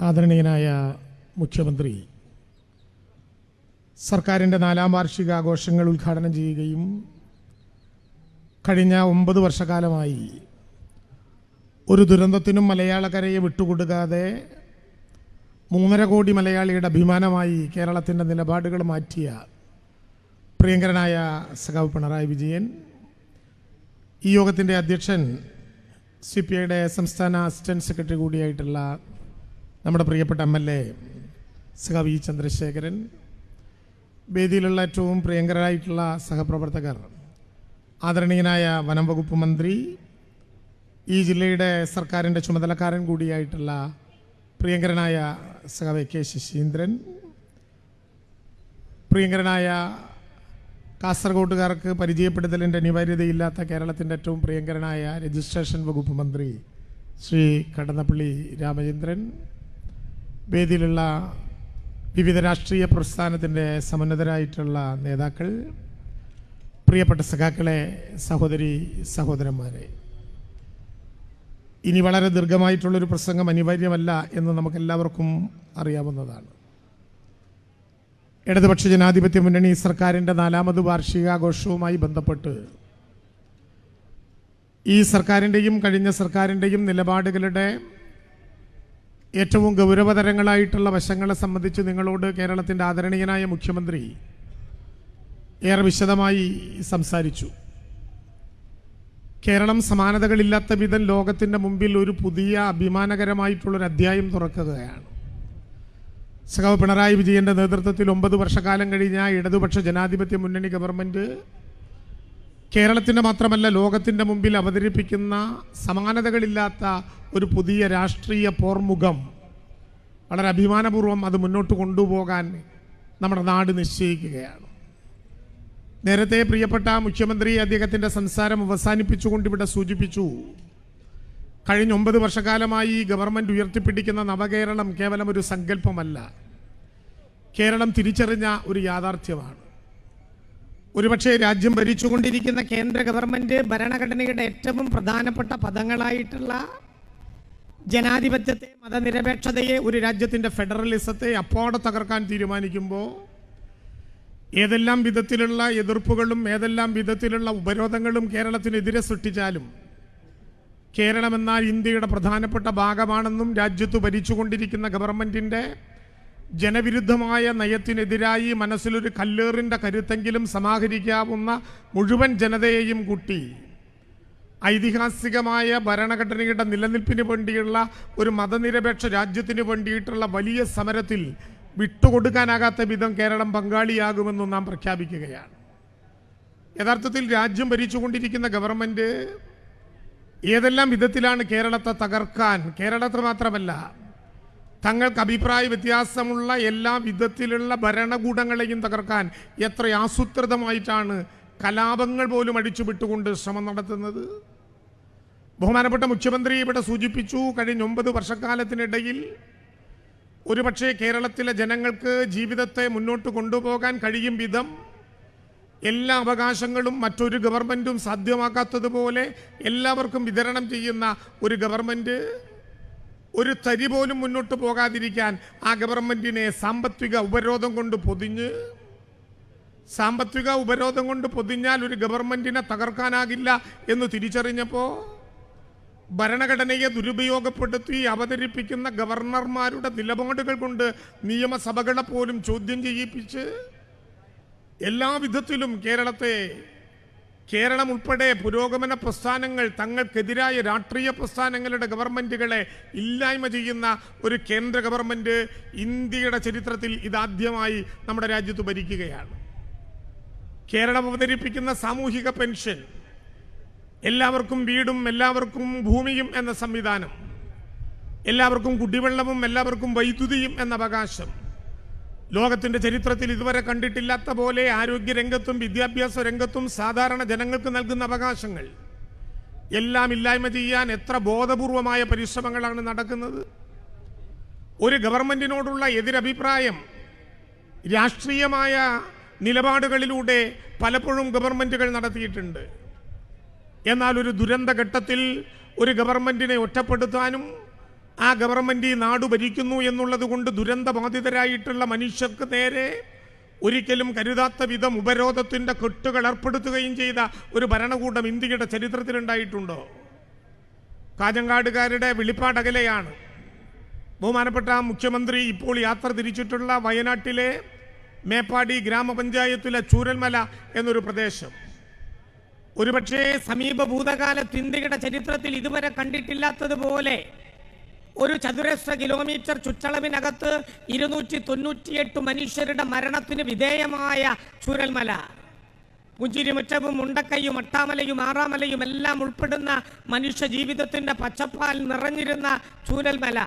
ആദരണീയനായ മുഖ്യമന്ത്രി സർക്കാരിൻ്റെ 4ാം വാർഷികാഘോഷങ്ങൾ ഉദ്ഘാടനം ചെയ്യുകയും കഴിഞ്ഞ 9 വർഷക്കാലമായി ഒരു ദുരന്തത്തിനും മലയാളക്കരയെ വിട്ടുകൊടുക്കാതെ 3.5 കോടി മലയാളിയുടെ അഭിമാനമായി കേരളത്തിൻ്റെ നിലപാടുകൾ മാറ്റിയ പ്രിയങ്കരനായ സഖാവ് പിണറായി വിജയൻ, ഈ യോഗത്തിൻ്റെ അധ്യക്ഷൻ CPIയുടെ സംസ്ഥാന അസിസ്റ്റന്റ് സെക്രട്ടറി കൂടിയായിട്ടുള്ള നമ്മുടെ പ്രിയപ്പെട്ട MLA സഖാവ് ഇ ചന്ദ്രശേഖരൻ, വേദിയിലുള്ള ഏറ്റവും പ്രിയങ്കരായിട്ടുള്ള സഹപ്രവർത്തകർ, ആദരണീയനായ വനം വകുപ്പ് മന്ത്രി, ഈ ജില്ലയുടെ സർക്കാരിൻ്റെ ചുമതലക്കാരൻ കൂടിയായിട്ടുള്ള പ്രിയങ്കരനായ സഖാവ് AK ശശീന്ദ്രൻ, പ്രിയങ്കരനായ കാസർഗോട്ടുകാർക്ക് പരിചയപ്പെടുത്തലിൻ്റെ അനിവാര്യതയില്ലാത്ത കേരളത്തിൻ്റെ ഏറ്റവും പ്രിയങ്കരനായ രജിസ്ട്രേഷൻ വകുപ്പ് മന്ത്രി ശ്രീ കടന്നപ്പള്ളി രാമചന്ദ്രൻ, വേദിയിലുള്ള വിവിധ രാഷ്ട്രീയ പ്രസ്ഥാനത്തിൻ്റെ സമുന്നതരായിട്ടുള്ള നേതാക്കൾ, പ്രിയപ്പെട്ട സഖാക്കളെ, സഹോദരി സഹോദരന്മാരെ, ഇനി വളരെ ദീർഘമായിട്ടുള്ളൊരു പ്രസംഗം അനിവാര്യമല്ല എന്ന് നമുക്കെല്ലാവർക്കും അറിയാവുന്നതാണ്. ഇടതുപക്ഷ ജനാധിപത്യ മുന്നണി സർക്കാരിൻ്റെ 4ാമത് വാർഷികാഘോഷവുമായി ബന്ധപ്പെട്ട് ഈ സർക്കാരിൻ്റെയും കഴിഞ്ഞ സർക്കാരിൻ്റെയും നിലപാടുകളുടെ ഏറ്റവും ഗൗരവതരങ്ങളായിട്ടുള്ള വശങ്ങളെ സംബന്ധിച്ച് നിങ്ങളോട് കേരളത്തിൻ്റെ ആദരണീയനായ മുഖ്യമന്ത്രി ഏറെ വിശദമായി സംസാരിച്ചു. കേരളം സമാനതകളില്ലാത്ത വിധം ലോകത്തിൻ്റെ മുമ്പിൽ ഒരു പുതിയ അഭിമാനകരമായിട്ടുള്ളൊരു അധ്യായം തുറക്കുകയാണ്. സഖാവ് പിണറായി വിജയൻ്റെ നേതൃത്വത്തിൽ 9 വർഷക്കാലം കഴിഞ്ഞ ഇടതുപക്ഷ ജനാധിപത്യ മുന്നണി ഗവൺമെൻറ് കേരളത്തിൻ്റെ മാത്രമല്ല ലോകത്തിൻ്റെ മുമ്പിൽ അവതരിപ്പിക്കുന്ന സമാനതകളില്ലാത്ത ഒരു പുതിയ രാഷ്ട്രീയ പോർമുഖം വളരെ അഭിമാനപൂർവ്വം അത് മുന്നോട്ട് കൊണ്ടുപോകാൻ നമ്മുടെ നാട് നിശ്ചയിക്കുകയാണ്. നേരത്തെ പ്രിയപ്പെട്ട മുഖ്യമന്ത്രി അദ്ദേഹത്തിൻ്റെ സംസാരം അവസാനിപ്പിച്ചുകൊണ്ട് ഇവിടെ സൂചിപ്പിച്ചു, കഴിഞ്ഞ 9 വർഷക്കാലമായി ഗവൺമെൻറ് ഉയർത്തിപ്പിടിക്കുന്ന നവകേരളം കേവലം ഒരു സങ്കല്പമല്ല, കേരളം തിരിച്ചറിഞ്ഞ ഒരു യാഥാർത്ഥ്യമാണ്. ഒരുപക്ഷെ രാജ്യം ഭരിച്ചുകൊണ്ടിരിക്കുന്ന കേന്ദ്ര ഗവൺമെൻറ് ഭരണഘടനയുടെ ഏറ്റവും പ്രധാനപ്പെട്ട പദങ്ങളായിട്ടുള്ള ജനാധിപത്യത്തെ, മതനിരപേക്ഷതയെ, ഒരു രാജ്യത്തിൻ്റെ ഫെഡറലിസത്തെ അപ്പാടെ തകർക്കാൻ തീരുമാനിക്കുമ്പോൾ ഏതെല്ലാം വിധത്തിലുള്ള എതിർപ്പുകളും ഏതെല്ലാം വിധത്തിലുള്ള ഉപരോധങ്ങളും കേരളത്തിനെതിരെ സൃഷ്ടിച്ചാലും കേരളമെന്നാൽ ഇന്ത്യയുടെ പ്രധാനപ്പെട്ട ഭാഗമാണെന്നും രാജ്യത്ത് ഭരിച്ചുകൊണ്ടിരിക്കുന്ന ഗവൺമെൻറ്റിൻ്റെ ജനവിരുദ്ധമായ നയത്തിനെതിരായി മനസ്സിലൊരു കല്ലേറിൻ്റെ കരുത്തെങ്കിലും സമാഹരിക്കാവുന്ന മുഴുവൻ ജനതയെയും കൂട്ടി ഐതിഹാസികമായ ഭരണഘടനയുടെ നിലനിൽപ്പിന് വേണ്ടിയുള്ള ഒരു മതനിരപേക്ഷ രാജ്യത്തിന് വേണ്ടിയിട്ടുള്ള വലിയ സമരത്തിൽ വിട്ടുകൊടുക്കാനാകാത്ത വിധം കേരളം പങ്കാളിയാകുമെന്നും നാം പ്രഖ്യാപിക്കുകയാണ്. യഥാർത്ഥത്തിൽ രാജ്യം ഭരിച്ചുകൊണ്ടിരിക്കുന്ന ഗവൺമെൻറ് ഏതെല്ലാം വിധത്തിലാണ് കേരളത്തെ തകർക്കാൻ, കേരളത്തെ മാത്രമല്ല തങ്ങൾക്ക് അഭിപ്രായ വ്യത്യാസമുള്ള എല്ലാ വിധത്തിലുള്ള ഭരണകൂടങ്ങളെയും തകർക്കാൻ എത്ര ആസൂത്രിതമായിട്ടാണ് കലാപങ്ങൾ പോലും അടിച്ചുവിട്ടുകൊണ്ട് ശ്രമം നടത്തുന്നത്. ബഹുമാനപ്പെട്ട മുഖ്യമന്ത്രി ഇവിടെ സൂചിപ്പിച്ചു, കഴിഞ്ഞ 9 വർഷക്കാലത്തിനിടയിൽ ഒരുപക്ഷെ കേരളത്തിലെ ജനങ്ങൾക്ക് ജീവിതത്തെ മുന്നോട്ട് കൊണ്ടുപോകാൻ കഴിയും വിധം എല്ലാ അവകാശങ്ങളും മറ്റൊരു ഗവൺമെൻറ്റും സാധ്യമാക്കാത്തതുപോലെ എല്ലാവർക്കും വിതരണം ചെയ്യുന്ന ഒരു ഗവൺമെൻറ്, ഒരു തരി പോലും മുന്നോട്ട് പോകാതിരിക്കാൻ ആ ഗവൺമെൻറ്റിനെ സാമ്പത്തിക ഉപരോധം കൊണ്ട് പൊതിഞ്ഞാൽ ഒരു ഗവൺമെൻറ്റിനെ തകർക്കാനാകില്ല എന്ന് തിരിച്ചറിഞ്ഞപ്പോൾ ഭരണഘടനയെ ദുരുപയോഗപ്പെടുത്തി അവതരിപ്പിക്കുന്ന ഗവർണർമാരുടെ നിലപാടുകൾ കൊണ്ട് നിയമസഭകളെ പോലും ചോദ്യം ചെയ്യിപ്പിച്ച് എല്ലാ വിധത്തിലും കേരളം ഉൾപ്പെടെ പുരോഗമന പ്രസ്ഥാനങ്ങൾ, തങ്ങൾക്കെതിരായ രാഷ്ട്രീയ പ്രസ്ഥാനങ്ങളുടെ ഗവൺമെൻറ്റുകളെ ഇല്ലായ്മ ചെയ്യുന്ന ഒരു കേന്ദ്ര ഗവൺമെൻറ് ഇന്ത്യയുടെ ചരിത്രത്തിൽ ഇതാദ്യമായി നമ്മുടെ രാജ്യത്ത് ഭരിക്കുകയാണ്. കേരളം അവതരിപ്പിക്കുന്ന സാമൂഹിക പെൻഷൻ, എല്ലാവർക്കും വീടും എല്ലാവർക്കും ഭൂമിയും എന്ന സംവിധാനം, എല്ലാവർക്കും കുടിവെള്ളവും എല്ലാവർക്കും വൈദ്യുതിയും എന്ന അവകാശം, ലോകത്തിൻ്റെ ചരിത്രത്തിൽ ഇതുവരെ കണ്ടിട്ടില്ലാത്ത പോലെ ആരോഗ്യരംഗത്തും വിദ്യാഭ്യാസ രംഗത്തും സാധാരണ ജനങ്ങൾക്ക് നൽകുന്ന അവകാശങ്ങൾ എല്ലാം ഇല്ലായ്മ ചെയ്യാൻ എത്ര ബോധപൂർവമായ പരിശ്രമങ്ങളാണ് നടക്കുന്നത്. ഒരു ഗവൺമെൻറ്റിനോടുള്ള എതിരഭിപ്രായം രാഷ്ട്രീയമായ നിലപാടുകളിലൂടെ പലപ്പോഴും ഗവൺമെൻറ്റുകൾ നടത്തിയിട്ടുണ്ട്. എന്നാൽ ഒരു ദുരന്ത ഘട്ടത്തിൽ ഒരു ഗവൺമെൻറ്റിനെ ഒറ്റപ്പെടുത്താനും ആ ഗവൺമെൻറ് ഈ നാട് ഭരിക്കുന്നു എന്നുള്ളത് കൊണ്ട് ദുരന്തബാധിതരായിട്ടുള്ള മനുഷ്യർക്ക് നേരെ ഒരിക്കലും കരുതാത്ത വിധം ഉപരോധത്തിൻ്റെ കെട്ടുകൾ ഏർപ്പെടുത്തുകയും ചെയ്ത ഒരു ഭരണകൂടം ഇന്ത്യയുടെ ചരിത്രത്തിലുണ്ടായിട്ടുണ്ടോ? കാഞ്ഞങ്ങാടുകാരുടെ വെളിപ്പാടകലെയാണ്. ബഹുമാനപ്പെട്ട മുഖ്യമന്ത്രി ഇപ്പോൾ യാത്ര തിരിച്ചിട്ടുള്ള വയനാട്ടിലെ മേപ്പാടി ഗ്രാമപഞ്ചായത്തിലെ ചൂരൽമല എന്നൊരു പ്രദേശം ഒരുപക്ഷേ സമീപ ഭൂതകാലത്ത് ഇന്ത്യയുടെ ചരിത്രത്തിൽ ഇതുവരെ കണ്ടിട്ടില്ലാത്തതുപോലെ ഒരു ചതുരശ്ര കിലോമീറ്റർ ചുറ്റളവിനകത്ത് 298 മനുഷ്യരുടെ മരണത്തിന് വിധേയമായ ചൂരൽമല, പുഞ്ചിരിമുറ്റവും മുണ്ടക്കൈയും അട്ടാമലയും ആറാമലയും എല്ലാം ഉൾപ്പെടുന്ന മനുഷ്യ ജീവിതത്തിന്റെ പച്ചപ്പാൽ നിറഞ്ഞിരുന്ന ചൂരൽമല,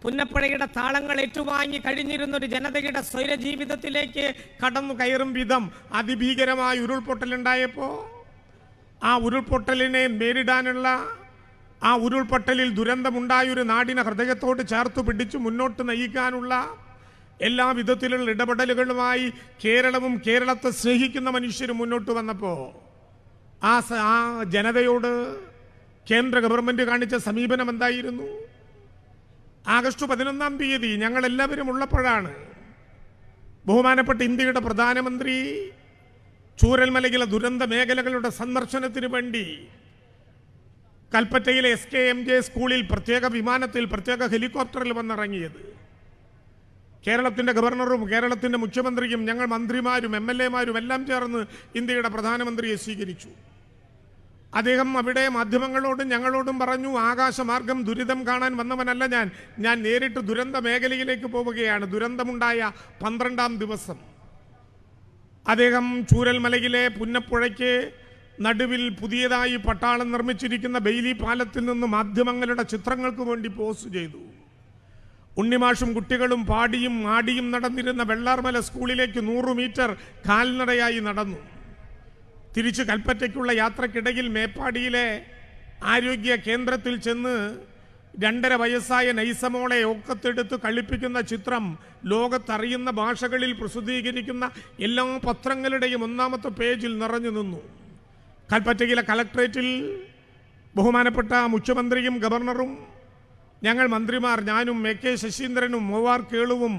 പുന്നപ്പുഴയുടെ താളങ്ങൾ ഏറ്റുവാങ്ങി കഴിഞ്ഞിരുന്നൊരു ജനതയുടെ സ്വൈര ജീവിതത്തിലേക്ക് കടന്നു കയറും വിധം അതിഭീകരമായ ഉരുൾപൊട്ടലുണ്ടായപ്പോൾ ആ ഉരുൾപൊട്ടലിനെ നേരിടാനുള്ള, ആ ഉരുൾപൊട്ടലിൽ ദുരന്തമുണ്ടായൊരു നാടിനെ ഹൃദയത്തോട് ചേർത്ത് പിടിച്ച് മുന്നോട്ട് നയിക്കാനുള്ള എല്ലാ വിധത്തിലുള്ള ഇടപെടലുകളുമായി കേരളവും കേരളത്തെ സ്നേഹിക്കുന്ന മനുഷ്യരും മുന്നോട്ട് വന്നപ്പോൾ ആ ജനതയോട് കേന്ദ്ര ഗവൺമെൻറ് കാണിച്ച സമീപനം എന്തായിരുന്നു? ആഗസ്റ്റ് 11-ാം തീയതി ഞങ്ങളെല്ലാവരും ഉള്ളപ്പോഴാണ് ബഹുമാനപ്പെട്ട ഇന്ത്യയുടെ പ്രധാനമന്ത്രി ചൂരൽമലയിലെ ദുരന്ത മേഖലകളുടെ സന്ദർശനത്തിന് വേണ്ടി കൽപ്പറ്റയിലെ SKMJ സ്കൂളിൽ പ്രത്യേക വിമാനത്തിൽ പ്രത്യേക ഹെലികോപ്റ്ററിൽ വന്നിറങ്ങിയത്. കേരളത്തിൻ്റെ ഗവർണറും കേരളത്തിൻ്റെ മുഖ്യമന്ത്രിയും ഞങ്ങൾ മന്ത്രിമാരും MLA മാരും എല്ലാം ചേർന്ന് ഇന്ത്യയുടെ പ്രധാനമന്ത്രിയെ സ്വീകരിച്ചു. അദ്ദേഹം അവിടെ മാധ്യമങ്ങളോടും ഞങ്ങളോടും പറഞ്ഞു, ആകാശമാർഗം ദുരിതം കാണാൻ വന്നവനല്ല ഞാൻ നേരിട്ട് ദുരന്ത മേഖലയിലേക്ക് പോവുകയാണ്. ദുരന്തമുണ്ടായ 12-ാം ദിവസം അദ്ദേഹം ചൂരൽമലയിലെ പുന്നപ്പുഴയ്ക്ക് നടുവിൽ പുതിയതായി പട്ടാളം നിർമ്മിച്ചിരിക്കുന്ന ബെയിലി പാലത്തിൽ നിന്ന് മാധ്യമങ്ങളുടെ ചിത്രങ്ങൾക്ക് വേണ്ടി പോസ്റ്റ് ചെയ്തു. ഉണ്ണിമാഷും കുട്ടികളും പാടിയും ആടിയും നടന്നിരുന്ന വെള്ളാർമല സ്കൂളിലേക്ക് 100 മീറ്റർ കാൽനടയായി നടന്നു. തിരിച്ച് കൽപ്പറ്റയ്ക്കുള്ള യാത്രക്കിടയിൽ മേപ്പാടിയിലെ ആരോഗ്യ കേന്ദ്രത്തിൽ ചെന്ന് 2.5 വയസ്സായ നൈസമോളെ ഒക്കത്തെടുത്ത് കളിപ്പിക്കുന്ന ചിത്രം ലോകത്തറിയുന്ന ഭാഷകളിൽ പ്രസിദ്ധീകരിക്കുന്ന എല്ലാ പത്രങ്ങളുടെയും 1-ാമത്തെ പേജിൽ നിറഞ്ഞു നിന്നു. കൽപ്പറ്റയിലെ കളക്ട്രേറ്റിൽ ബഹുമാനപ്പെട്ട മുഖ്യമന്ത്രിയും ഗവർണറും ഞങ്ങൾ മന്ത്രിമാർ, ഞാനും AK ശശീന്ദ്രനും OR കേളുവും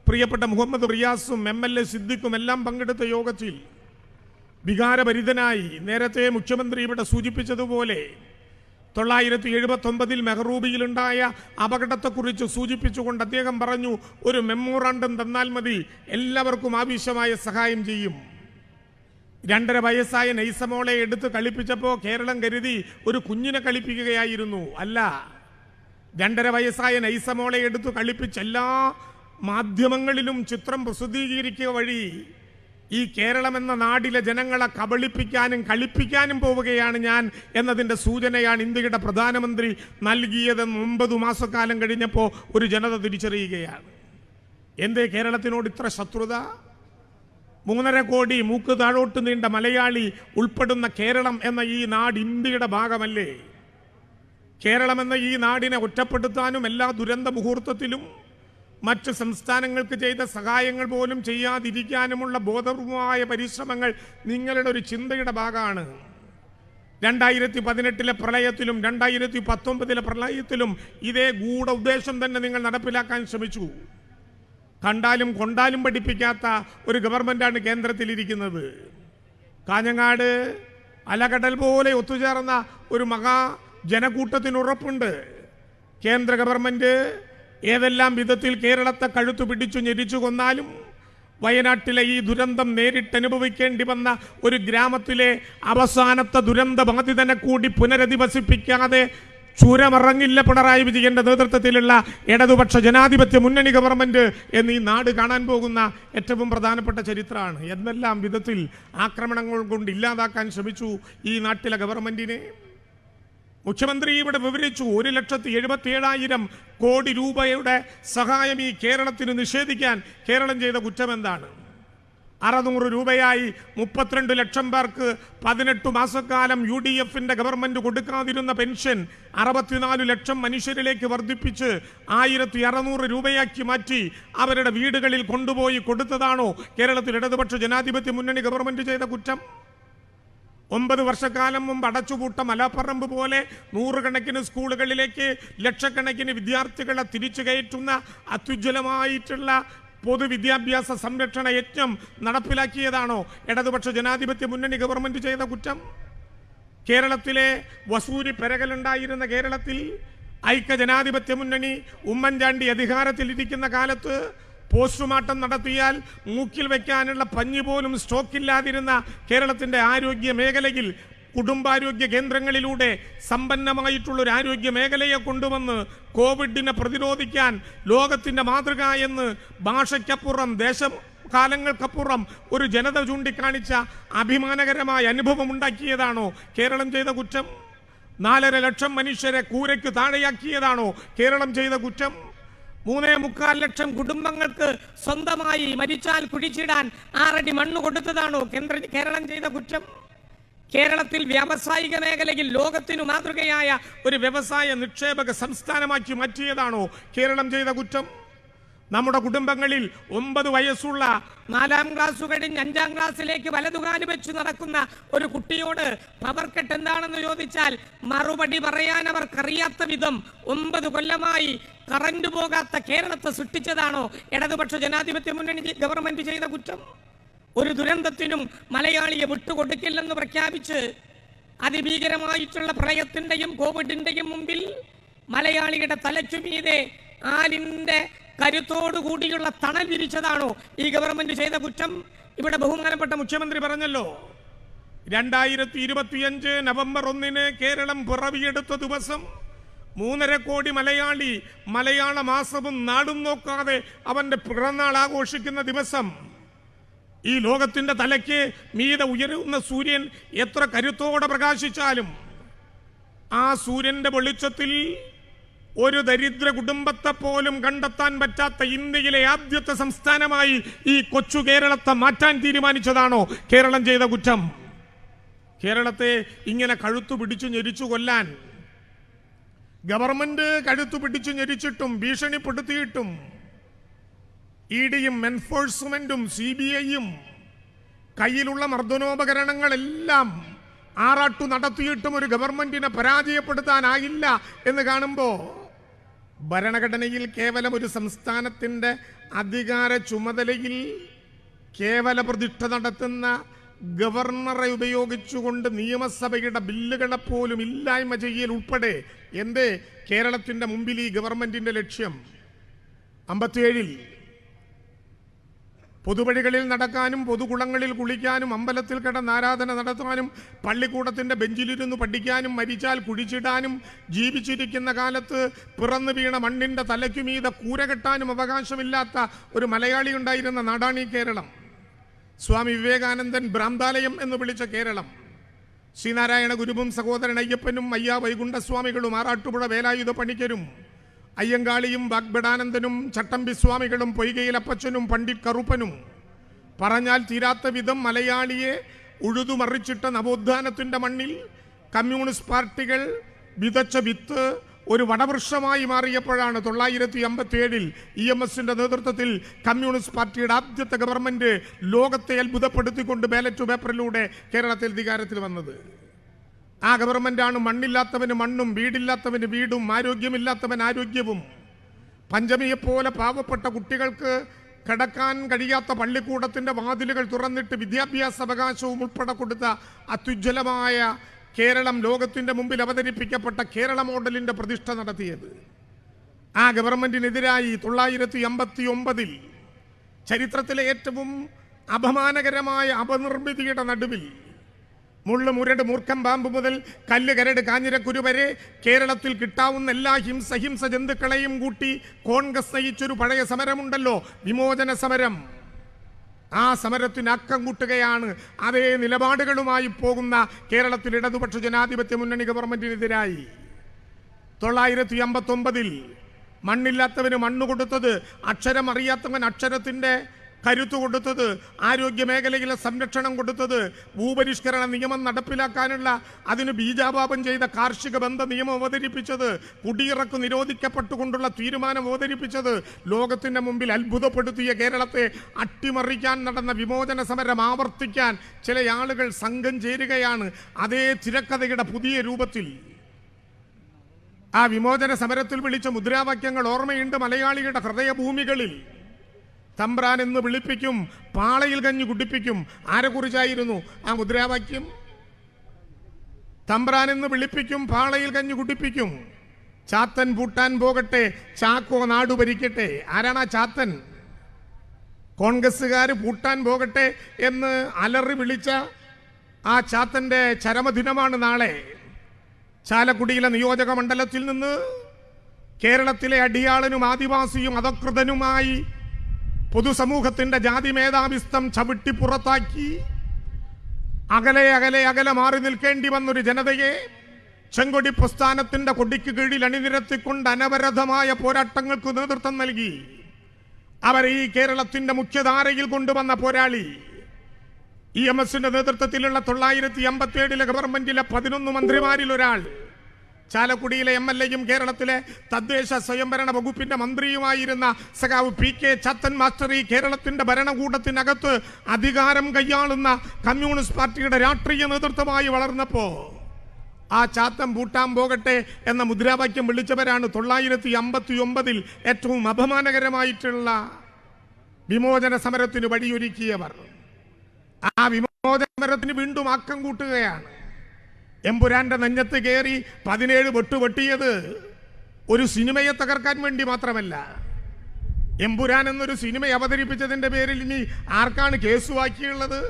പ്രിയപ്പെട്ട മുഹമ്മദ് റിയാസും MLA സിദ്ദിഖും എല്ലാം പങ്കെടുത്ത യോഗത്തിൽ വികാരഭരിതനായി നേരത്തെ മുഖ്യമന്ത്രി ഇവിടെ സൂചിപ്പിച്ചതുപോലെ 979-ൽ മെഹ്റൂബിയിലുണ്ടായ അപകടത്തെക്കുറിച്ച് സൂചിപ്പിച്ചുകൊണ്ട് അദ്ദേഹം പറഞ്ഞു, ഒരു മെമ്മോറാണ്ടം തന്നാൽ മതി, എല്ലാവർക്കും ആവശ്യമായ സഹായം ചെയ്യും. 2.5 വയസ്സായ നൈസമോളെ എടുത്ത് കളിപ്പിച്ചപ്പോൾ കേരളം കരുതി ഒരു കുഞ്ഞിനെ കളിപ്പിക്കുകയായിരുന്നു. അല്ല, 2.5 വയസ്സായ നൈസമോളെ എടുത്ത് കളിപ്പിച്ച് എല്ലാ മാധ്യമങ്ങളിലും ചിത്രം പ്രസിദ്ധീകരിക്കുക വഴി ഈ കേരളം എന്ന നാടിലെ ജനങ്ങളെ കബളിപ്പിക്കാനും കളിപ്പിക്കാനും പോവുകയാണ് ഞാൻ എന്നതിൻ്റെ സൂചനയാണ് ഇന്ത്യയുടെ പ്രധാനമന്ത്രി നൽകിയതെന്ന് 9 മാസക്കാലം കഴിഞ്ഞപ്പോൾ ഒരു ജനത തിരിച്ചറിയുകയാണ്. എന്തേ കേരളത്തിനോട് ഇത്ര ശത്രുത? 3.5 കോടി മൂക്ക് താഴോട്ട് നീണ്ട മലയാളി ഉൾപ്പെടുന്ന കേരളം എന്ന ഈ നാട് ഇന്ത്യയുടെ ഭാഗമല്ലേ? കേരളം എന്ന ഈ നാടിനെ ഒറ്റപ്പെടുത്താനും എല്ലാ ദുരന്ത മുഹൂർത്തത്തിലും മറ്റ് സംസ്ഥാനങ്ങൾക്ക് ചെയ്ത സഹായങ്ങൾ പോലും ചെയ്യാതിരിക്കാനുമുള്ള ബോധപൂർവമായ പരിശ്രമങ്ങൾ നിങ്ങളുടെ ഒരു ചിന്തയുടെ ഭാഗമാണ്. 2018-ലെ പ്രളയത്തിലും 2019-ലെ പ്രളയത്തിലും ഇതേ ഗൂഢ ഉദ്ദേശം തന്നെ നിങ്ങൾ നടപ്പിലാക്കാൻ ശ്രമിച്ചു. കണ്ടാലും കൊണ്ടാലും പഠിപ്പിക്കാത്ത ഒരു ഗവൺമെൻറ്റാണ് കേന്ദ്രത്തിലിരിക്കുന്നത്. കാഞ്ഞങ്ങാട് അലകടൽ പോലെ ഒത്തുചേർന്ന ഒരു മഹാ ജനക്കൂട്ടത്തിനുറപ്പുണ്ട്. കേന്ദ്ര ഗവൺമെൻറ് ഏതെല്ലാം വിധത്തിൽ കേരളത്തെ കഴുത്തു പിടിച്ചു ഞെരിച്ചു കൊന്നാലും വയനാട്ടിലെ ഈ ദുരന്തം നേരിട്ടനുഭവിക്കേണ്ടി വന്ന ഒരു ഗ്രാമത്തിലെ അവസാനത്തെ ദുരന്ത ബാധിതനെ കൂടി പുനരധിവസിപ്പിക്കാതെ ചുരമിറങ്ങില്ല പിണറായി വിജയന്റെ നേതൃത്വത്തിലുള്ള ഇടതുപക്ഷ ജനാധിപത്യ മുന്നണി ഗവൺമെന്റ് എന്ന് ഈ നാട് കാണാൻ പോകുന്ന ഏറ്റവും പ്രധാനപ്പെട്ട ചരിത്രമാണ്. എന്തെല്ലാം വിധത്തിൽ ആക്രമണങ്ങൾ കൊണ്ട് ഇല്ലാതാക്കാൻ ശ്രമിച്ചു ഈ നാട്ടിലെ ഗവൺമെന്റിനെ. മുഖ്യമന്ത്രി ഇവിടെ വിവരിച്ചു, 1,77,000 കോടി രൂപയുടെ സഹായം ഈ കേരളത്തിന് നിഷേധിക്കാൻ കേരളം ചെയ്ത കുറ്റം എന്താണ്? 600 രൂപയായി 32 ലക്ഷം പേർക്ക് 18 മാസക്കാലം UDFന്റെ ഗവൺമെന്റ് കൊടുക്കാതിരുന്ന പെൻഷൻ 64 ലക്ഷം മനുഷ്യരിലേക്ക് വർദ്ധിപ്പിച്ച് 1,600 രൂപയാക്കി മാറ്റി അവരുടെ വീടുകളിൽ കൊണ്ടുപോയി കൊടുത്തതാണോ കേരളത്തിൽ ഇടതുപക്ഷ ജനാധിപത്യ മുന്നണി ഗവൺമെന്റ് ചെയ്ത കുറ്റം? 9 വർഷക്കാലം മുമ്പ് അടച്ചുപൂട്ട മലപ്പറമ്പ് പോലെ നൂറുകണക്കിന് സ്കൂളുകളിലേക്ക് ലക്ഷക്കണക്കിന് വിദ്യാർത്ഥികളെ തിരിച്ചു കയറ്റുന്ന അത്യുജ്വലമായിട്ടുള്ള പൊതുവിദ്യാഭ്യാസ സംരക്ഷണ യജ്ഞം നടപ്പിലാക്കിയതാണോ ഇടതുപക്ഷ ജനാധിപത്യ മുന്നണി ഗവൺമെന്റ് ചെയ്ത കുറ്റം? കേരളത്തിലെ വസൂരി പെരകലുണ്ടായിരുന്ന കേരളത്തിൽ ഐക്യ ജനാധിപത്യ മുന്നണി ഉമ്മൻചാണ്ടി അധികാരത്തിലിരിക്കുന്ന കാലത്ത് പോസ്റ്റ്മോർട്ടം നടത്തിയാൽ മൂക്കിൽ വയ്ക്കാനുള്ള പഞ്ഞി പോലും സ്റ്റോക്കില്ലാതിരുന്ന കേരളത്തിൻ്റെ ആരോഗ്യ മേഖലയിൽ കുടുംബാരോഗ്യ കേന്ദ്രങ്ങളിലൂടെ സമ്പന്നമായിട്ടുള്ളൊരു ആരോഗ്യ മേഖലയെ കൊണ്ടുവന്ന് കോവിഡിനെ പ്രതിരോധിക്കാൻ ലോകത്തിൻ്റെ മാതൃക എന്ന് ഭാഷയ്ക്കപ്പുറം കാലങ്ങൾക്കപ്പുറം ഒരു ജനത ചൂണ്ടിക്കാണിച്ച അഭിമാനകരമായ അനുഭവം ഉണ്ടാക്കിയതാണോ കേരളം ചെയ്ത കുറ്റം? 4.5 ലക്ഷം മനുഷ്യരെ കൂരയ്ക്ക് താഴെയാക്കിയതാണോ കേരളം ചെയ്ത കുറ്റം? 3.25 ലക്ഷം കുടുംബങ്ങൾക്ക് സ്വന്തമായി മരിച്ചാൽ കുഴിച്ചിടാൻ 6 അടി മണ്ണ് കൊടുത്തതാണോ കേരളം ചെയ്ത കുറ്റം? കേരളത്തിൽ വ്യാവസായിക മേഖലയിൽ ലോകത്തിനു മാതൃകയായ ഒരു വ്യവസായ നിക്ഷേപക സംസ്ഥാനമാക്കി മാറ്റിയതാണോ കേരളം ചെയ്ത കുറ്റം? നമ്മുടെ കുടുംബങ്ങളിൽ 9 വയസ്സുള്ള 4ാം ക്ലാസ് കഴിഞ്ഞ് 5ാം ക്ലാസ്സിലേക്ക് വലതുകാല് വെച്ച് നടക്കുന്ന ഒരു കുട്ടിയോട് പവർ കട്ട് എന്താണെന്ന് ചോദിച്ചാൽ മറുപടി പറയാൻ അവർക്കറിയാത്ത വിധം 9 കൊല്ലമായി കറന്റ് പോകാത്ത കേരളത്തെ സൃഷ്ടിച്ചതാണോ ഇടതുപക്ഷ ജനാധിപത്യ മുന്നണി ഗവൺമെന്റ് ചെയ്ത കുറ്റം? ഒരു ദുരന്തത്തിനും മലയാളിയെ വിട്ടുകൊടുക്കില്ലെന്ന് പ്രഖ്യാപിച്ച് അതിഭീകരമായിട്ടുള്ള പ്രളയത്തിന്റെയും കോവിഡിന്റെയും മുമ്പിൽ മലയാളിയുടെ തലയ്ക്കുമീതെ ആലിന്റെ കരുത്തോടുകൂടിയുള്ള തണൽ വിരിച്ചതാണോ ഈ ഗവൺമെന്റ് ചെയ്ത കുറ്റം? ഇവിടെ ബഹുമാനപ്പെട്ട മുഖ്യമന്ത്രി പറഞ്ഞല്ലോ, 2025 നവംബർ 1 കേരളം പിറവിയെടുത്ത ദിവസം 3.5 കോടി മലയാളി മലയാള മാസവും നാടും നോക്കാതെ അവന്റെ പിറന്നാൾ ആഘോഷിക്കുന്ന ദിവസം ഈ ലോകത്തിന്റെ തലയ്ക്ക് മീതെ ഉയരുന്ന സൂര്യൻ എത്ര കരുത്തോടെ പ്രകാശിച്ചാലും ആ സൂര്യന്റെ വെളിച്ചത്തിൽ ഒരു ദരിദ്ര കുടുംബത്തെ പോലും കണ്ടെത്താൻ പറ്റാത്ത ഇന്ത്യയിലെ ആദ്യത്തെ സംസ്ഥാനമായി ഈ കൊച്ചു കേരളത്തെ മാറ്റാൻ തീരുമാനിച്ചതാണോ കേരളം ചെയ്ത കുറ്റം? കേരളത്തെ ഇങ്ങനെ കഴുത്തു പിടിച്ചു ഞെരിച്ചു കൊല്ലാൻ ഗവൺമെന്റ് കഴുത്തു പിടിച്ചു ഞെരിച്ചിട്ടും ഭീഷണിപ്പെടുത്തിയിട്ടും ഇഡിയും എൻഫോഴ്സ്മെന്റും CBIയും കയ്യിലുള്ള മർദ്ദനോപകരണങ്ങളെല്ലാം ആറാട്ടു നടത്തിയിട്ടും ഒരു ഗവൺമെന്റിനെ പരാജയപ്പെടുത്താനായില്ല എന്ന് കാണുമ്പോൾ ഭരണഘടനയിൽ കേവലം ഒരു സംസ്ഥാനത്തിൻ്റെ അധികാര ചുമതലയിൽ കേവല പ്രതിഷ്ഠ നടത്തുന്ന ഗവർണറെ ഉപയോഗിച്ചുകൊണ്ട് നിയമസഭയുടെ ബില്ലുകളെ പോലും ഇല്ലായ്മ ചെയ്യൽ ഉൾപ്പെടെ എന്തേ കേരളത്തിൻ്റെ മുമ്പിൽ ഈ ഗവൺമെന്റിന്റെ ലക്ഷ്യം? 57-ൽ പൊതുവഴികളിൽ നടക്കാനും പൊതുകുളങ്ങളിൽ കുളിക്കാനും അമ്പലത്തിൽ കിടന്ന് ആരാധന നടത്താനും പള്ളിക്കൂടത്തിൻ്റെ ബെഞ്ചിലിരുന്ന് പഠിക്കാനും മരിച്ചാൽ കുഴിച്ചിടാനും ജീവിച്ചിരിക്കുന്ന കാലത്ത് പിറന്നു വീണ മണ്ണിൻ്റെ തലയ്ക്കുമീതെ കൂര കെട്ടാനും അവകാശമില്ലാത്ത ഒരു മലയാളി ഉണ്ടായിരുന്ന നാടാണ് ഈ കേരളം. സ്വാമി വിവേകാനന്ദൻ ഭ്രാന്താലയം എന്ന് വിളിച്ച കേരളം, ശ്രീനാരായണ ഗുരുവും സഹോദരൻ അയ്യപ്പനും അയ്യാ വൈകുണ്ഠസ്വാമികളും ആറാട്ടുപുഴ വേലായുധ പണിക്കരും അയ്യങ്കാളിയും വാഗ്ബടാനന്ദനും ചട്ടമ്പി സ്വാമികളും പൊയ്കയിലപ്പച്ചനും പണ്ഡിറ്റ് കറുപ്പനും പറഞ്ഞാൽ തീരാത്ത വിധം മലയാളിയെ ഉഴുതുമറിച്ചിട്ട നവോത്ഥാനത്തിൻ്റെ മണ്ണിൽ കമ്മ്യൂണിസ്റ്റ് പാർട്ടികൾ വിതച്ച വിത്ത് ഒരു വടവൃക്ഷമായി മാറിയപ്പോഴാണ് 1957-ൽ EMSന്റെ നേതൃത്വത്തിൽ കമ്മ്യൂണിസ്റ്റ് പാർട്ടിയുടെ ആദ്യത്തെ ഗവൺമെന്റ് ലോകത്തെ അത്ഭുതപ്പെടുത്തിക്കൊണ്ട് ബാലറ്റ് പേപ്പറിലൂടെ കേരളത്തിൽ അധികാരത്തിൽ വന്നത്. ആ ഗവൺമെന്റാണ് മണ്ണില്ലാത്തവന് മണ്ണും വീടില്ലാത്തവന് വീടും ആരോഗ്യമില്ലാത്തവൻ ആരോഗ്യവും പഞ്ചമിയെപ്പോലെ പാവപ്പെട്ട കുട്ടികൾക്ക് കടക്കാൻ കഴിയാത്ത പള്ളിക്കൂടത്തിൻ്റെ വാതിലുകൾ തുറന്നിട്ട് വിദ്യാഭ്യാസ അവകാശവും ഉൾപ്പെടെ കൊടുത്ത അത്യുജ്വലമായ കേരളം ലോകത്തിൻ്റെ മുമ്പിൽ അവതരിപ്പിക്കപ്പെട്ട കേരള മോഡലിൻ്റെ പ്രതിഷ്ഠ നടത്തിയത്. ആ ഗവൺമെന്റിനെതിരായി 1959-ൽ ചരിത്രത്തിലെ ഏറ്റവും അപമാനകരമായ അപനിർമ്മിതിയുടെ നടുവിൽ മുള്ളു മുരട് മൂർഖം പാമ്പ് മുതൽ കല്ല് കരട് കാഞ്ഞിരക്കുരു വരെ കേരളത്തിൽ കിട്ടാവുന്ന എല്ലാ ഹിംസ ജന്തുക്കളെയും കൂട്ടി കോൺഗ്രസ് നയിച്ചൊരു പഴയ സമരമുണ്ടല്ലോ, വിമോചന സമരം. ആ സമരത്തിന് അക്കം കൂട്ടുകയാണ് അതേ നിലപാടുകളുമായി പോകുന്ന കേരളത്തിൽ ഇടതുപക്ഷ ജനാധിപത്യ മുന്നണി ഗവൺമെന്റിനെതിരായി. 1959-ൽ മണ്ണില്ലാത്തവന് മണ്ണ് കൊടുത്തത്, അക്ഷരം അറിയാത്തവൻ അക്ഷരത്തിൻ്റെ കരുത്തു കൊടുത്തത്, ആരോഗ്യ മേഖലയിലെ സംരക്ഷണം കൊടുത്തത്, ഭൂപരിഷ്കരണ നിയമം നടപ്പിലാക്കാനുള്ള അതിന് ബീജാപാപം ചെയ്ത കാർഷിക ബന്ധ നിയമം അവതരിപ്പിച്ചത്, കുടിയിറക്ക് നിരോധിക്കപ്പെട്ടുകൊണ്ടുള്ള തീരുമാനം അവതരിപ്പിച്ചത്, ലോകത്തിന്റെ മുമ്പിൽ അത്ഭുതപ്പെടുത്തിയ കേരളത്തെ അട്ടിമറിക്കാൻ നടന്ന വിമോചന സമരം ആവർത്തിക്കാൻ ചില ആളുകൾ സംഘം ചേരുകയാണ്. അതേ തിരക്കഥയുടെ പുതിയ രൂപത്തിൽ. ആ വിമോചന സമരത്തിൽ വിളിച്ച മുദ്രാവാക്യങ്ങൾ ഓർമ്മയുണ്ട് മലയാളിയുടെ ഹൃദയഭൂമികളിൽ. തമ്പ്രാൻ എന്ന് വിളിപ്പിക്കും, പാളയിൽ കഞ്ഞി കുടിപ്പിക്കും. ആരെക്കുറിച്ചായിരുന്നു ആ മുദ്രാവാക്യം? തമ്പ്രാൻ എന്ന് വിളിപ്പിക്കും, പാളയിൽ കഞ്ഞി കുടിപ്പിക്കും. ചാത്തൻ പൂട്ടാൻ പോകട്ടെ, ചാക്കോ നാടു ഭരിക്കട്ടെ. ആരാണ് ആ ചാത്തൻ? കോൺഗ്രസ്സുകാർ പൂട്ടാൻ പോകട്ടെ എന്ന് അലറി വിളിച്ച ആ ചാത്തന്റെ ചരമദിനമാണ് നാളെ. ചാലക്കുടിയിലെ നിയോജക മണ്ഡലത്തിൽ നിന്ന് കേരളത്തിലെ അടിയാളനും ആദിവാസിയും അധകൃതനുമായി പൊതുസമൂഹത്തിന്റെ ജാതി മേധാവിത്വം ചവിട്ടി പുറത്താക്കി അകലെ അകലെ അകലെ മാറി നിൽക്കേണ്ടി വന്നൊരു ജനതയെ ചെങ്കൊടി പ്രസ്ഥാനത്തിന്റെ കൊടിക്ക് കീഴിൽ അണിനിരത്തിക്കൊണ്ട് അനവരതമായ പോരാട്ടങ്ങൾക്ക് നേതൃത്വം നൽകി അവരെ ഈ കേരളത്തിന്റെ മുഖ്യധാരയിൽ കൊണ്ടുവന്ന പോരാളി EMSന്റെ നേതൃത്വത്തിലുള്ള 957 ഗവൺമെന്റിലെ 11 മന്ത്രിമാരിൽ ഒരാൾ, ചാലക്കുടിയിലെ MLAയും കേരളത്തിലെ തദ്ദേശ സ്വയംഭരണ വകുപ്പിന്റെ മന്ത്രിയുമായിരുന്ന സഖാവ് PK ചാത്തൻ മാസ്റ്റർ ഈ കേരളത്തിന്റെ ഭരണകൂടത്തിനകത്ത് അധികാരം കൈയാളുന്ന കമ്മ്യൂണിസ്റ്റ് പാർട്ടിയുടെ രാഷ്ട്രീയ നേതൃത്വമായി വളർന്നപ്പോ ആ ചാത്തൻ പൂട്ടാൻ പോകട്ടെ എന്ന മുദ്രാവാക്യം വിളിച്ചവരാണ് 959 ഏറ്റവും അപമാനകരമായിട്ടുള്ള വിമോചന സമരത്തിന് വഴിയൊരുക്കിയവർ. ആ വിമോചന സമരത്തിന് വീണ്ടും ആക്കം കൂട്ടുകയാണ്. എമ്പുരാന്റെ നെഞ്ഞത്ത് കയറി 17 വെട്ടുവെട്ടിയത് ഒരു സിനിമയെ തകർക്കാൻ വേണ്ടി മാത്രമല്ല. എമ്പുരാൻ എന്നൊരു സിനിമ അവതരിപ്പിച്ചതിന്റെ പേരിൽ ഇനി ആർക്കാണ് കേസ് ബാക്കിയുള്ളത്?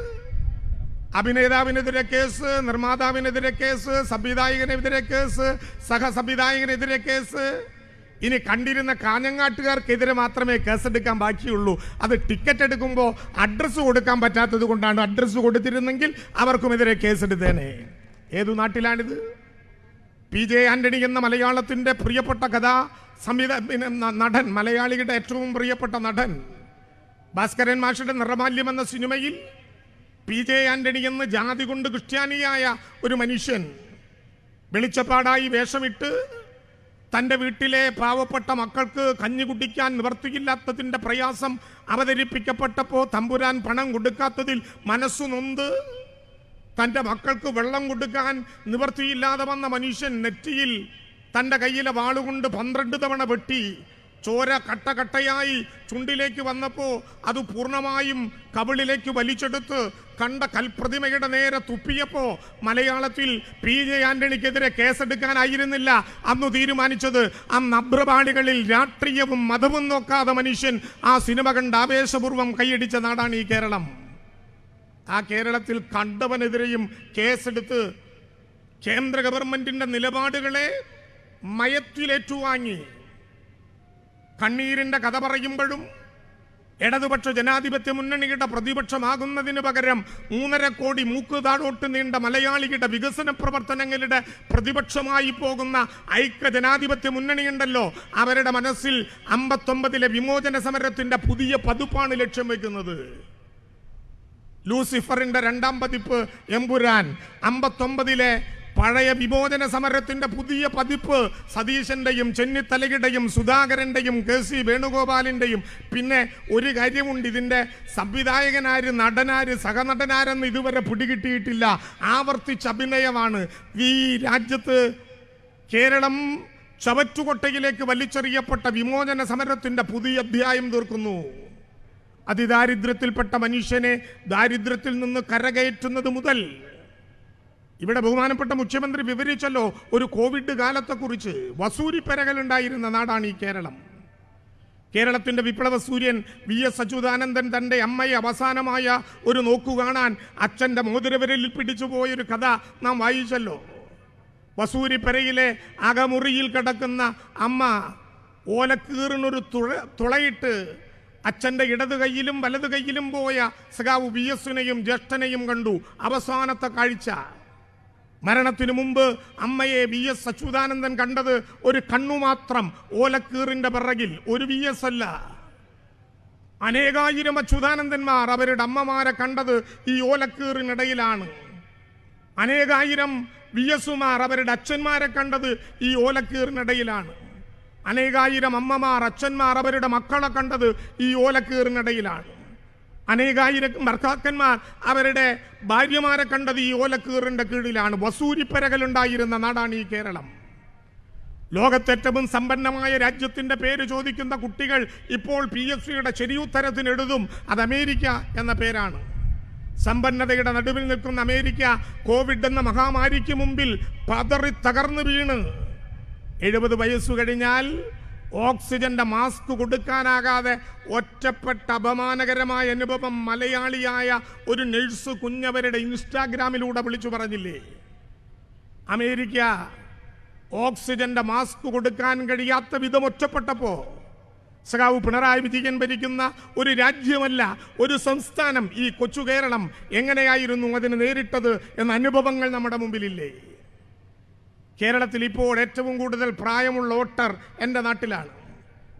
അഭിനേതാവിനെതിരെ കേസ്, നിർമ്മാതാവിനെതിരെ കേസ്, സംവിധായകനെതിരെ കേസ്, സഹസംവിധായകനെതിരെ കേസ്. ഇനി കണ്ടിരുന്ന കാഞ്ഞങ്ങാട്ടുകാർക്കെതിരെ മാത്രമേ കേസെടുക്കാൻ ബാക്കിയുള്ളൂ. അത് ടിക്കറ്റ് എടുക്കുമ്പോൾ അഡ്രസ്സ് കൊടുക്കാൻ പറ്റാത്തത് കൊണ്ടാണ്. അഡ്രസ്സ് കൊടുത്തിരുന്നെങ്കിൽ അവർക്കുമെതിരെ കേസെടുത്തേനെ. ഏതു നാട്ടിലാണിത്? PJ ആന്റണി എന്ന മലയാളത്തിന്റെ പ്രിയപ്പെട്ട നടൻ, മലയാളിയുടെ ഏറ്റവും പ്രിയപ്പെട്ട നടൻ, ഭാസ്കരൻ മാഷയുടെ നിറമാല്യം എന്ന സിനിമയിൽ PJ ആന്റണി എന്ന് ജാതി കൊണ്ട് ക്രിസ്ത്യാനിയായ ഒരു മനുഷ്യൻ വെളിച്ചപ്പാടായി വേഷമിട്ട് തൻ്റെ വീട്ടിലെ പാവപ്പെട്ട മക്കൾക്ക് കഞ്ഞി കുടിക്കാൻ നിവർത്തിയില്ലാത്തതിൻ്റെ പ്രയാസം അവതരിപ്പിക്കപ്പെട്ടപ്പോൾ തമ്പുരാൻ പണം കൊടുക്കാത്തതിൽ മനസ്സു നൊന്ത് തൻ്റെ മക്കൾക്ക് വെള്ളം കൊടുക്കാൻ നിവർത്തിയില്ലാതെ വന്ന മനുഷ്യൻ നെറ്റിയിൽ തൻ്റെ കയ്യിലെ വാളുകൊണ്ട് 12 തവണ വെട്ടി ചോര കട്ടകട്ടയായി ചുണ്ടിലേക്ക് വന്നപ്പോൾ അത് പൂർണ്ണമായും കവിളിലേക്ക് വലിച്ചെടുത്ത് കണ്ട കൽപ്രതിമയുടെ നേരെ തുപ്പിയപ്പോൾ മലയാളത്തിൽ PJ ആന്റണിക്കെതിരെ കേസെടുക്കാനായിരുന്നില്ല അന്ന് തീരുമാനിച്ചത്. അന്ന് അഭ്രപാളികളിൽ രാഷ്ട്രീയവും മതവും നോക്കാതെ മനുഷ്യൻ ആ സിനിമ കണ്ട് ആവേശപൂർവ്വം കൈയടിച്ച നാടാണ് ഈ കേരളം. ആ കേരളത്തിൽ കണ്ടവനെതിരെയും കേസെടുത്ത് കേന്ദ്ര ഗവൺമെന്റിന്റെ നിലപാടുകളെ മയത്തിലേറ്റുവാങ്ങി കണ്ണീരിന്റെ കഥ പറയുമ്പോഴും ഇടതുപക്ഷ ജനാധിപത്യ മുന്നണിയുടെ പ്രതിപക്ഷമാകുന്നതിന് പകരം 3.5 കോടി മൂക്ക് താഴോട്ട് നീണ്ട മലയാളിയുടെ വികസന പ്രവർത്തനങ്ങളുടെ പ്രതിപക്ഷമായി പോകുന്ന ഐക്യ ജനാധിപത്യ മുന്നണിയുണ്ടല്ലോ, അവരുടെ മനസ്സിൽ 59 വിമോചന സമരത്തിന്റെ പുതിയ പതിപ്പാണ് ലക്ഷ്യം വയ്ക്കുന്നത്. ലൂസിഫറിന്റെ 2ാം പതിപ്പ് എമ്പുരാൻ, 59 പഴയ വിമോചന സമരത്തിന്റെ പുതിയ പതിപ്പ് സതീശന്റെയും ചെന്നിത്തലയുടെയും സുധാകരന്റെയും KC വേണുഗോപാലിന്റെയും. പിന്നെ ഒരു കാര്യമുണ്ട്, ഇതിന്റെ സംവിധായകനാര്, നടനാര്, സഹനടനാരെന്ന് ഇതുവരെ പിടികിട്ടിയിട്ടില്ല. ആവർത്തിച്ച അഭിനയമാണ്. ഈ രാജ്യത്ത് കേരളം ചവറ്റുകൊട്ടയിലേക്ക് വലിച്ചെറിയപ്പെട്ട വിമോചന സമരത്തിന്റെ പുതിയ അധ്യായം തീർക്കുന്നു. അതിദാരിദ്ര്യത്തിൽപ്പെട്ട മനുഷ്യനെ ദാരിദ്ര്യത്തിൽ നിന്ന് കരകയറ്റുന്നത് മുതൽ ഇവിടെ ബഹുമാനപ്പെട്ട മുഖ്യമന്ത്രി വിവരിച്ചല്ലോ ഒരു കോവിഡ് കാലത്തെക്കുറിച്ച്. വസൂരിപ്പരകൾ ഉണ്ടായിരുന്ന നാടാണ് ഈ കേരളം. കേരളത്തിന്റെ വിപ്ലവ സൂര്യൻ VS അച്യുതാനന്ദൻ തൻ്റെ അമ്മയെ അവസാനമായ ഒരു നോക്കു കാണാൻ അച്ഛൻ്റെ മോതിരവിരലിൽ പിടിച്ചുപോയൊരു കഥ നാം വായിച്ചല്ലോ. വസൂരിപ്പരയിലെ അകമുറിയിൽ കിടക്കുന്ന അമ്മ ഓലക്കീറിനൊരു തുളയിട്ട് അച്ഛൻ്റെ ഇടത് കൈയിലും വലത് കൈയിലും പോയ സഖാവ് VSനെയും ജ്യേഷ്ഠനെയും കണ്ടു. അവസാനത്തെ കാഴ്ച. മരണത്തിനു മുമ്പ് അമ്മയെ VS അച്യുതാനന്ദൻ കണ്ടത് ഒരു കണ്ണു മാത്രം ഓലക്കീറിന്റെ പിറകിൽ, ഒരു VS അല്ല. അനേകായിരം അച്യുതാനന്ദന്മാർ അവരുടെ അമ്മമാരെ കണ്ടത് ഈ ഓലക്കീറിനിടയിലാണ്. അനേകായിരം വിയസുമാർ അവരുടെ അച്ഛന്മാരെ കണ്ടത് ഈ ഓലക്കീറിനിടയിലാണ്. അനേകായിരം അമ്മമാർ അച്ഛന്മാർ അവരുടെ മക്കളെ കണ്ടത് ഈ ഓലക്കീറിനിടയിലാണ്. അനേകായിരം ഭർത്താക്കന്മാർ അവരുടെ ഭാര്യമാരെ കണ്ടത് ഈ ഓലക്കീറിന്റെ കീഴിലാണ്. വസൂരിപ്പരകളുണ്ടായിരുന്ന നാടാണ് ഈ കേരളം. ലോകത്തേറ്റവും സമ്പന്നമായ രാജ്യത്തിന്റെ പേര് ചോദിക്കുന്ന കുട്ടികൾ ഇപ്പോൾ PSCയുടെ ശരിയുത്തരത്തിന് എഴുതും അത് അമേരിക്ക എന്ന പേരാണ്. സമ്പന്നതയുടെ നടുവിൽ നിൽക്കുന്ന അമേരിക്ക കോവിഡ് എന്ന മഹാമാരിക്ക് മുമ്പിൽ പതറി തകർന്നു വീണ് 70 വയസ്സു കഴിഞ്ഞാൽ ഓക്സിജന്റെ മാസ്ക് കൊടുക്കാനാകാതെ ഒറ്റപ്പെട്ട അപമാനകരമായ അനുഭവം മലയാളിയായ ഒരു നഴ്സ് കുഞ്ഞവരുടെ ഇൻസ്റ്റാഗ്രാമിലൂടെ വിളിച്ചു പറഞ്ഞില്ലേ? അമേരിക്ക ഓക്സിജന്റെ മാസ്ക് കൊടുക്കാൻ കഴിയാത്ത വിധം ഒറ്റപ്പെട്ടപ്പോ സഖാവ് പിണറായി വിജയൻ ഭരിക്കുന്ന ഒരു രാജ്യമല്ല, ഒരു സംസ്ഥാനം, ഈ കൊച്ചു കേരളം എങ്ങനെയായിരുന്നു അതിന് നേരിട്ടത് എന്ന അനുഭവങ്ങൾ നമ്മുടെ മുമ്പിലില്ലേ? കേരളത്തിൽ ഇപ്പോൾ ഏറ്റവും കൂടുതൽ പ്രായമുള്ള വോട്ടർ എൻ്റെ നാട്ടിലാണ്.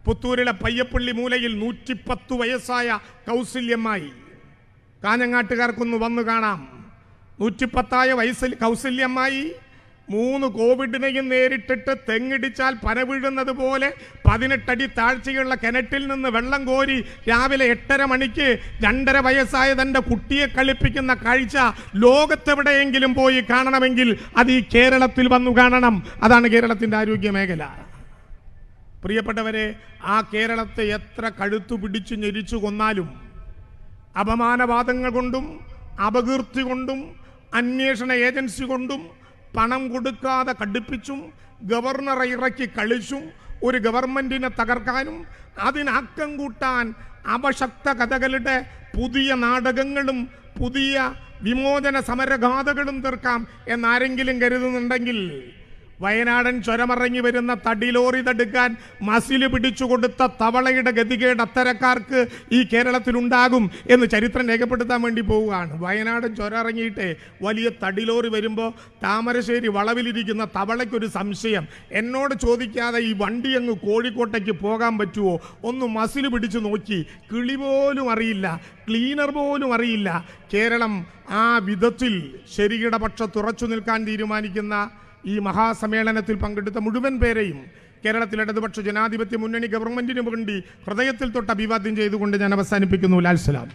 പുത്തൂരിലെ പയ്യപ്പള്ളി മൂലയിൽ 110 വയസ്സായ കൗസല്യമ്മായി. കാഞ്ഞങ്ങാട്ടുകാർക്കൊന്ന് വന്നു കാണാം. 110 വയസ്സിൽ കൗസല്യമ്മായി 3 കോവിഡിനെയും നേരിട്ടിട്ട് തെങ്ങിടിച്ചാൽ പന വീഴുന്നത് പോലെ 18 അടി താഴ്ചയുള്ള കിണറ്റിൽ നിന്ന് വെള്ളം കോരി രാവിലെ 8:30 മണിക്ക് 2.5 വയസ്സായ തൻ്റെ കുട്ടിയെ കളിപ്പിക്കുന്ന കാഴ്ച ലോകത്തെവിടെയെങ്കിലും പോയി കാണണമെങ്കിൽ അത് ഈ കേരളത്തിൽ വന്നു കാണണം. അതാണ് കേരളത്തിൻ്റെ ആരോഗ്യ മേഖല. പ്രിയപ്പെട്ടവരെ, ആ കേരളത്തെ എത്ര കഴുത്തു പിടിച്ചു ഞെരിച്ചു കൊന്നാലും അപമാനവാദങ്ങൾ കൊണ്ടും അപകീർത്തി കൊണ്ടും അന്വേഷണ ഏജൻസി കൊണ്ടും പണം കൊടുക്കാതെ കടുപ്പിച്ചും ഗവർണറെ ഇറക്കി കളിച്ചും ഒരു ഗവൺമെന്റിനെ തകർക്കാനും അതിനാക്കം കൂട്ടാൻ അപശക്ത കഥകളുടെ പുതിയ നാടകങ്ങളും പുതിയ വിമോചന സമരഗാഥകളും തീർക്കാം എന്നാരെങ്കിലും കരുതുന്നുണ്ടെങ്കിൽ വയനാടൻ ചുരമിറങ്ങി വരുന്ന തടിലോറി തടുക്കാൻ മസില് പിടിച്ചു കൊടുത്ത തവളയുടെ ഗതികേട് അത്തരക്കാർക്ക് ഈ കേരളത്തിലുണ്ടാകും എന്ന് ചരിത്രം രേഖപ്പെടുത്താൻ വേണ്ടി പോവുകയാണ്. വയനാടൻ ചുരം ഇറങ്ങിയിട്ട് വലിയ തടിലോറി വരുമ്പോൾ താമരശ്ശേരി വളവിലിരിക്കുന്ന തവളയ്ക്കൊരു സംശയം, എന്നോട് ചോദിക്കാതെ ഈ വണ്ടി അങ്ങ് കോഴിക്കോട്ടേക്ക് പോകാൻ പറ്റുമോ? ഒന്ന് മസില് പിടിച്ചു നോക്കി, കിളി പോലും അറിയില്ല, ക്ലീനർ പോലും അറിയില്ല. കേരളം ആ വിധത്തിൽ ശരിയുടെ പക്ഷത്തുറച്ചു നിൽക്കാൻ തീരുമാനിക്കുന്ന ഈ മഹാസമ്മേളനത്തിൽ പങ്കെടുത്ത മുഴുവൻ പേരെയും കേരളത്തിൽ ഇടതുപക്ഷ ജനാധിപത്യ മുന്നണി ഗവൺമെന്റിനു വേണ്ടി ഹൃദയത്തിൽ തൊട്ട് അഭിവാദ്യം ചെയ്തുകൊണ്ട് ഞാൻ അവസാനിപ്പിക്കുന്നു. ലാൽ സലാം.